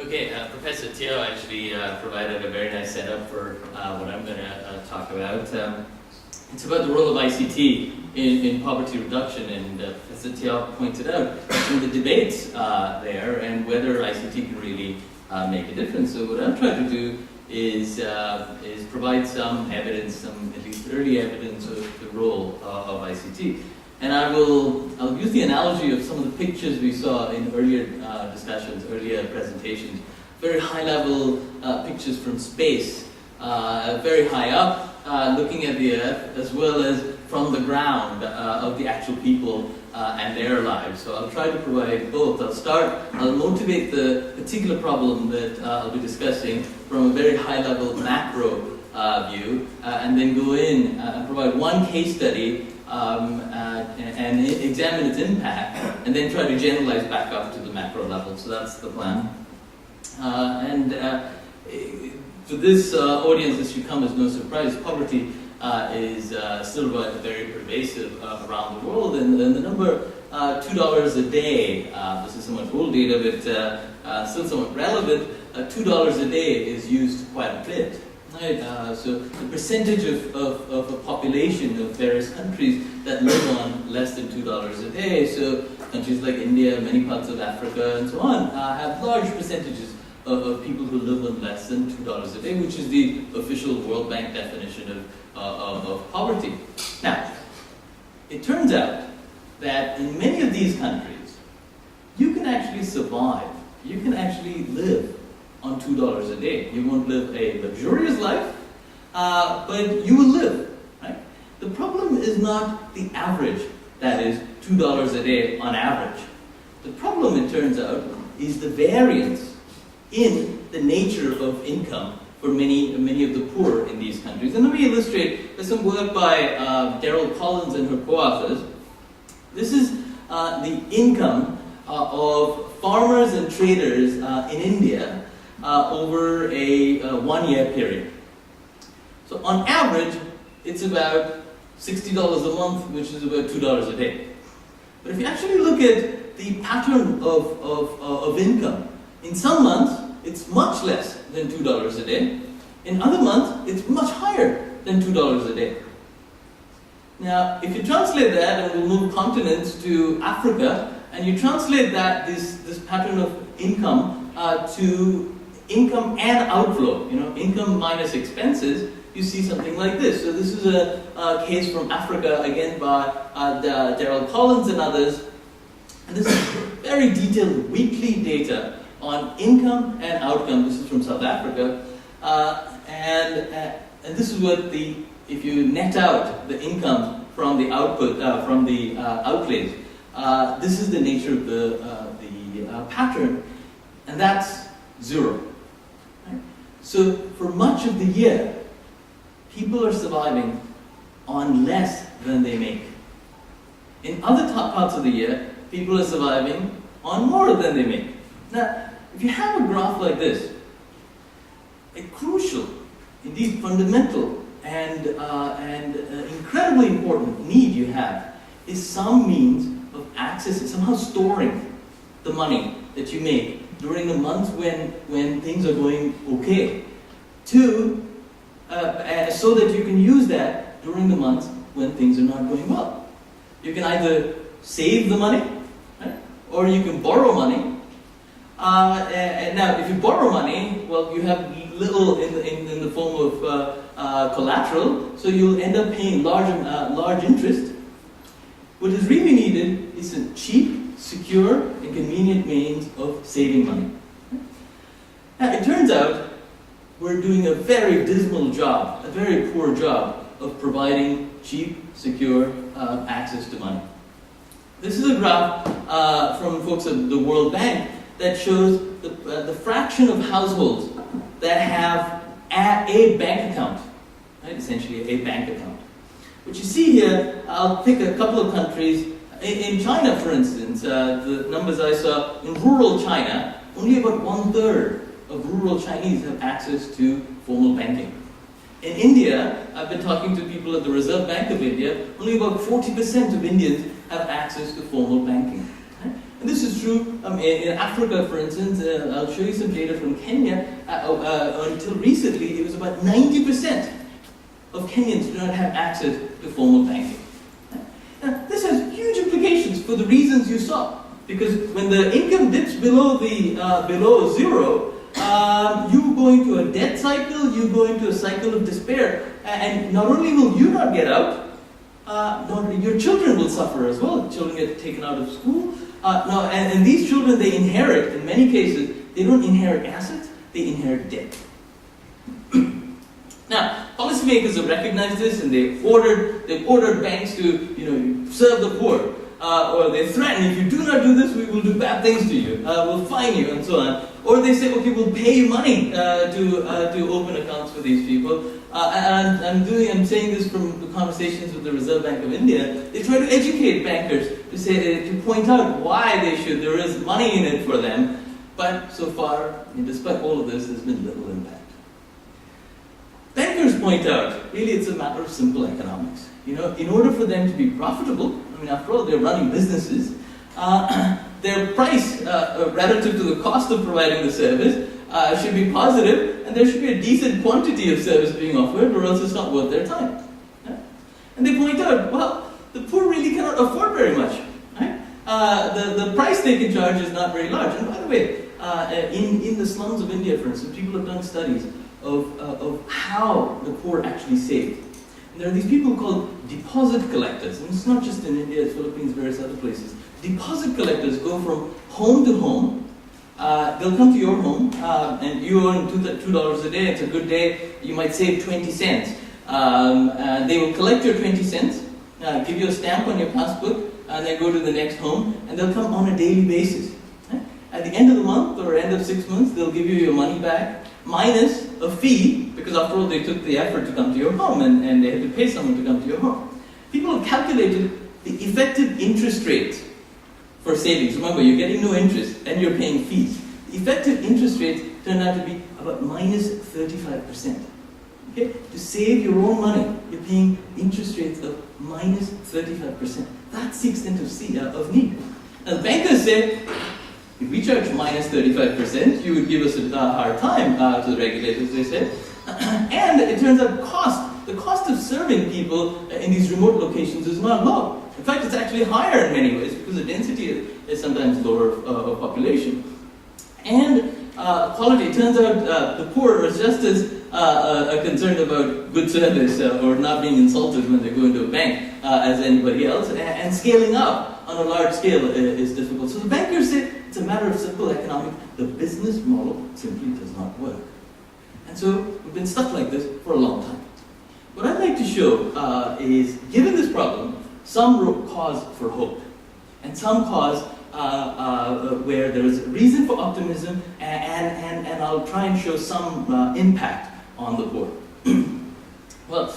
Okay, Professor Teo actually provided a very nice setup for what I'm going to talk about. It's about the role of ICT in poverty reduction, and Professor Teo pointed out some of the debates there and whether ICT can really make a difference. So what I'm trying to do is provide some evidence, some at least early evidence of the role of ICT. And I'll use the analogy of some of the pictures we saw in earlier discussions, earlier presentations. Very high-level pictures from space, very high up, looking at the Earth, as well as from the ground of the actual people and their lives. So I'll try to provide both. I'll motivate the particular problem that I'll be discussing from a very high-level macro view, and then go in and provide one case study and examine its impact, and then try to generalize back up to the macro level. So that's the plan. For this audience, this should come as no surprise. Poverty is still very pervasive around the world, and the number $2 a day, this is somewhat old data, but still somewhat relevant, $2 a day is used quite a bit. Right, so the percentage of a population of various countries that live on less than $2 a day, so countries like India, many parts of Africa, and so on, have large percentages of people who live on less than $2 a day, which is the official World Bank definition of poverty. Now, it turns out that in many of these countries, you can actually survive, you can actually live on $2 a day. You won't live a luxurious life, but you will live, right? The problem is not the average, that is $2 a day on average. The problem, it turns out, is the variance in the nature of income for many of the poor in these countries. And let me illustrate with some work by Daryl Collins and her co-authors. This is the income of farmers and traders in India over a 1-year period. So on average, it's about $60 a month, which is about $2 a day. But if you actually look at the pattern of income, in some months, it's much less than $2 a day. In other months, it's much higher than $2 a day. Now, if you translate that, and we'll move continents to Africa, and you translate that, this pattern of income to income and outflow, income minus expenses, you see something like this. So this is a case from Africa, again by Daryl Collins and others. And this is very detailed weekly data on income and outcome. This is from South Africa. And this is what if you net out the income from the output, from the outlays, this is the nature of the pattern, and that's zero. So for much of the year, people are surviving on less than they make. In other parts of the year, people are surviving on more than they make. Now, if you have a graph like this, a crucial, indeed fundamental, and incredibly important need you have is some means of accessing, somehow storing the money that you make during the months when things are going okay, so that you can use that during the months when things are not going well. You can either save the money, right, or you can borrow money. And now, if you borrow money, well, you have little in the form of collateral, so you'll end up paying large interest. What is really needed is a cheap, secure, and convenient means of saving money. Now, it turns out we're doing a very dismal job, a very poor job of providing cheap, secure access to money. This is a graph from folks at the World Bank that shows the fraction of households that have a bank account, right? Essentially a bank account. What you see here, I'll pick a couple of countries. In China, for instance, the numbers I saw, in rural China, only about 1/3 of rural Chinese have access to formal banking. In India, I've been talking to people at the Reserve Bank of India, only about 40% of Indians have access to formal banking. Right? And this is true in Africa, for instance. I'll show you some data from Kenya. Until recently, it was about 90% of Kenyans do not have access to formal banking. Now, this has huge implications for the reasons you saw. Because when the income dips below zero, you go into a debt cycle, you go into a cycle of despair, and not only will you not get out, your children will suffer as well. Children get taken out of school. And these children, they inherit, in many cases, they don't inherit assets, they inherit debt. Now, policymakers have recognized this, and they've ordered banks to, serve the poor. Or they threaten, if you do not do this, we will do bad things to you. We'll fine you, and so on. Or they say, okay, we'll pay you money to open accounts for these people. And I'm saying this from the conversations with the Reserve Bank of India. They try to educate bankers to point out why there is money in it for them. But so far, despite all of this, there's been little impact. Bankers point out, really it's a matter of simple economics. In order for them to be profitable, after all, they're running businesses, their price relative to the cost of providing the service should be positive, and there should be a decent quantity of service being offered, or else it's not worth their time. Yeah? And they point out, well, the poor really cannot afford very much. Right? The price they can charge is not very large. And by the way, in the slums of India, for instance, people have done studies of how the poor actually save. And there are these people called deposit collectors, and it's not just in India, it's Philippines, various other places. Deposit collectors go from home to home. They'll come to your home, and you earn $2 a day. It's a good day. You might save 20 cents. They will collect your 20 cents, give you a stamp on your passbook, and then go to the next home, and they'll come on a daily basis. At the end of the month or end of 6 months, they'll give you your money back, minus a fee, because after all, they took the effort to come to your home, and they had to pay someone to come to your home. People have calculated the effective interest rate for savings. Remember, you're getting no interest, and you're paying fees. The effective interest rate turned out to be about minus 35%. Okay? To save your own money, you're paying interest rates of minus 35%. That's the extent of need. Now, the bankers say, if we charge minus 35%, you would give us a hard time to the regulators, they said. And it turns out the cost of serving people in these remote locations is not low. In fact, it's actually higher in many ways because the density is sometimes lower of population. And quality, it turns out the poor are just as concerned about good service or not being insulted when they go into a bank as anybody else. And scaling up on a large scale is difficult. So the bankers say it's a matter of simple economics. The business model simply does not work. And so we've been stuck like this for a long time. What I'd like to show is, given this problem, some cause for hope, and some cause where there is reason for optimism, and I'll try and show some impact on the poor. Well,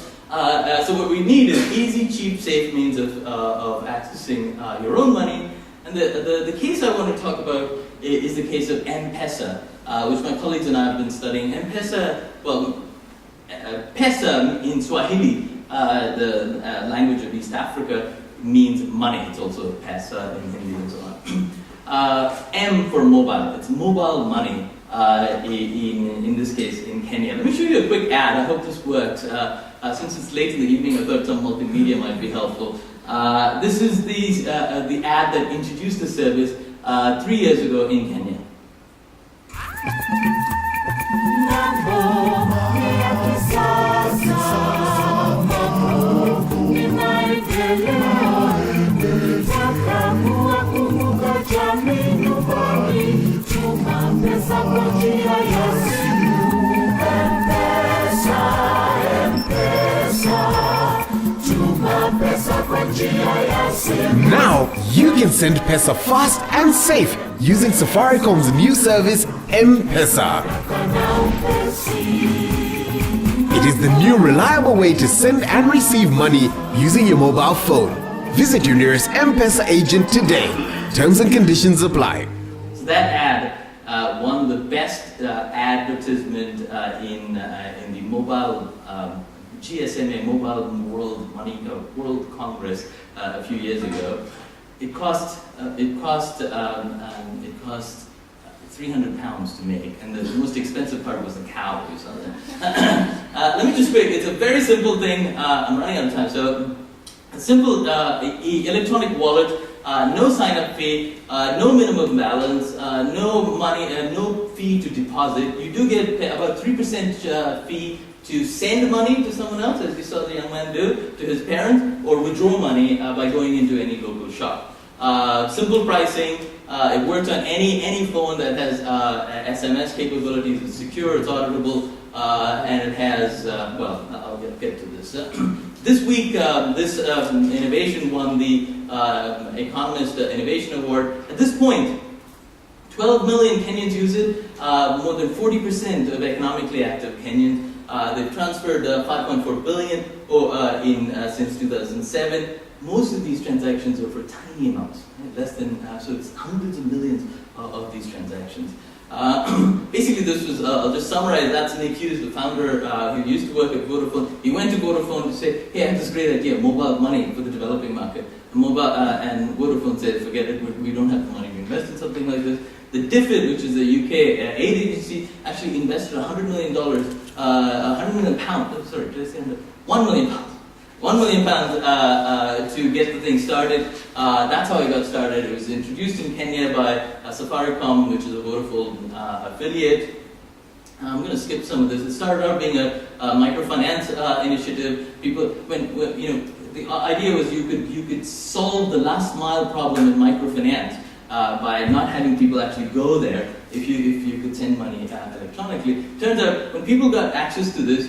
so what we need is easy, cheap, safe means of accessing your own money. And the case I want to talk about is the case of M-PESA, which my colleagues and I have been studying. M-PESA, well, PESA in Swahili, the language of East Africa, means money. It's also PESA in Hindi and so on. M for mobile. It's mobile money in this case in Kenya. Let me show you a quick ad. I hope this works. Since it's late in the evening, I thought some multimedia might be helpful. This is the ad that introduced the service 3 years ago in Kenya. Now you can send PESA fast and safe using Safaricom's new service, M-PESA. It is the new reliable way to send and receive money using your mobile phone. Visit your nearest M-PESA agent today. Terms and conditions apply. So that ad won the best advertisement in the mobile GSMA Mobile World Congress a few years ago. it cost £300 to make, and the most expensive part was the cow. You saw that. Let me just quick. It's a very simple thing. I'm running out of time, so a simple electronic wallet. No sign-up fee, no minimum balance, no money, no fee to deposit. You do get about 3% fee to send money to someone else, as we saw the young man do, to his parents, or withdraw money by going into any local shop. Simple pricing. It works on any phone that has SMS capabilities. It's secure, it's auditable, and it has, well, I'll get to this. This week, this innovation won the Economist Innovation Award. At this point, 12 million Kenyans use it, more than 40% of economically active Kenyans. They've transferred 5.4 billion since 2007. Most of these transactions are for tiny amounts, right? Less than, so it's hundreds of millions of these transactions. Basically, this was, I'll just summarize, that's Nick Hughes, the founder who used to work at Vodafone. He went to Vodafone to say, hey, I have this great idea, mobile money for the developing market. And Vodafone said, forget it, we don't have the money to invest in something like this. The DFID, which is a UK aid agency, actually invested $100 million, £100 million, sorry, did I say £1 million? £1 million to get the thing started. That's how it got started. It was introduced in Kenya by Safaricom, which is a Vodafone affiliate. I'm going to skip some of this. It started out being a microfinance initiative. People, when the idea was you could solve the last mile problem in microfinance by not having people actually go there if you could send money electronically. Turns out when people got access to this,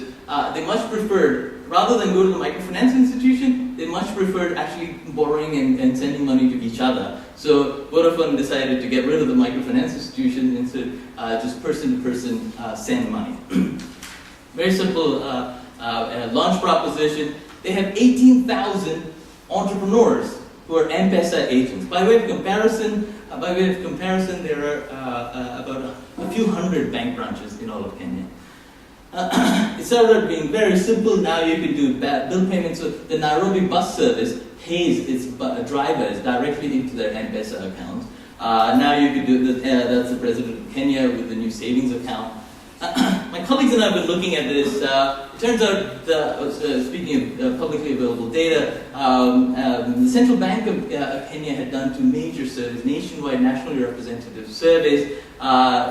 they much preferred, rather than go to the microfinance institution, they much preferred actually borrowing and sending money to each other. So Vodafone decided to get rid of the microfinance institution and instead just person-to-person send money. Very simple launch proposition. They have 18,000 entrepreneurs who are M-PESA agents. By way of comparison, there are about a few hundred bank branches in all of Kenya. It started out being very simple. Now you can do bill payments. So the Nairobi bus service pays its drivers directly into their M-PESA accounts. Now you can do that's the president of Kenya with the new savings account. My colleagues and I have been looking at this. It turns out, speaking of publicly available data, the Central Bank of Kenya had done two major surveys, nationwide nationally representative surveys,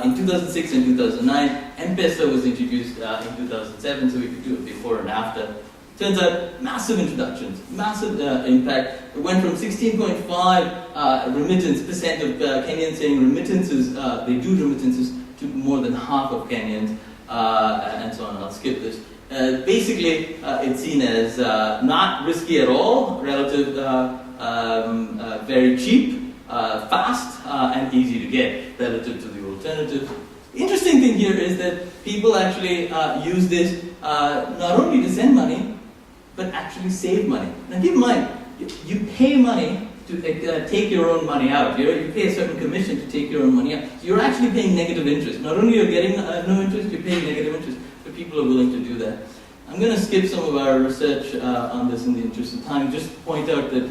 in 2006 and 2009. M-PESA was introduced in 2007, so we could do it before and after. Turns out, massive introductions, massive impact. It went from 16.5% remittance percent of Kenyans saying remittances, they do remittances, to more than half of Kenyans, and so on. I'll skip this. Basically, it's seen as not risky at all, relative, very cheap, fast, and easy to get relative to the alternative. The interesting thing here is that people actually use this not only to send money, but actually save money. Now keep in mind, you pay money to take your own money out. You pay a certain commission to take your own money out. So you're actually paying negative interest. Not only are you getting no interest, you're paying negative interest. But people are willing to do that. I'm going to skip some of our research on this in the interest of time. Just point out that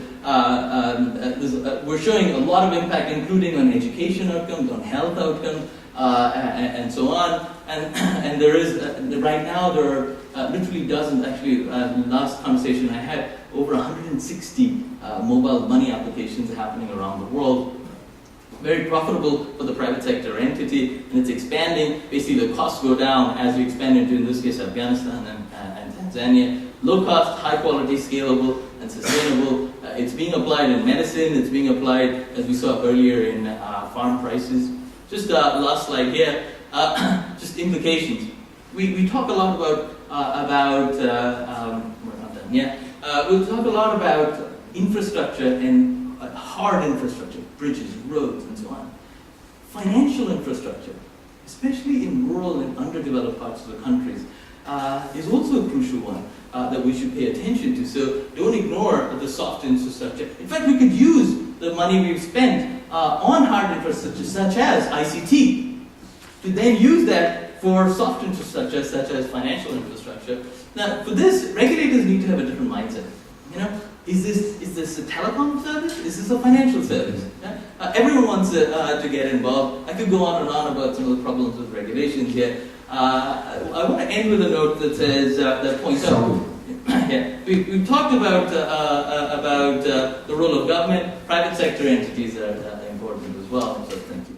we're showing a lot of impact, including on education outcomes, on health outcomes, and so on. And there is, right now, there are literally dozens, actually, last conversation I had, over 160 mobile money applications happening around the world. Very profitable for the private sector entity, and it's expanding. Basically, the costs go down as you expand into, in this case, Afghanistan and Tanzania. Low cost, high quality, scalable, and sustainable. It's being applied in medicine. It's being applied, as we saw earlier, in farm prices. Just last slide here. Just implications. We talk a lot about we're not done. Yeah. We'll talk a lot about infrastructure and hard infrastructure, bridges, roads, and so on. Financial infrastructure, especially in rural and underdeveloped parts of the countries, is also a crucial one that we should pay attention to. So don't ignore the soft infrastructure. In fact, we could use the money we've spent on hard infrastructure, such as ICT, to then use that for soft infrastructure, such as financial infrastructure. Now, for this, regulators need to have a different mindset. Is this a telecom service? Is this a financial service? Yeah? Everyone wants to get involved. I could go on and on about some of the problems with regulations here. I want to end with a note that says, that points out, yeah, we've talked about the role of government. Private sector entities are important as well in such things.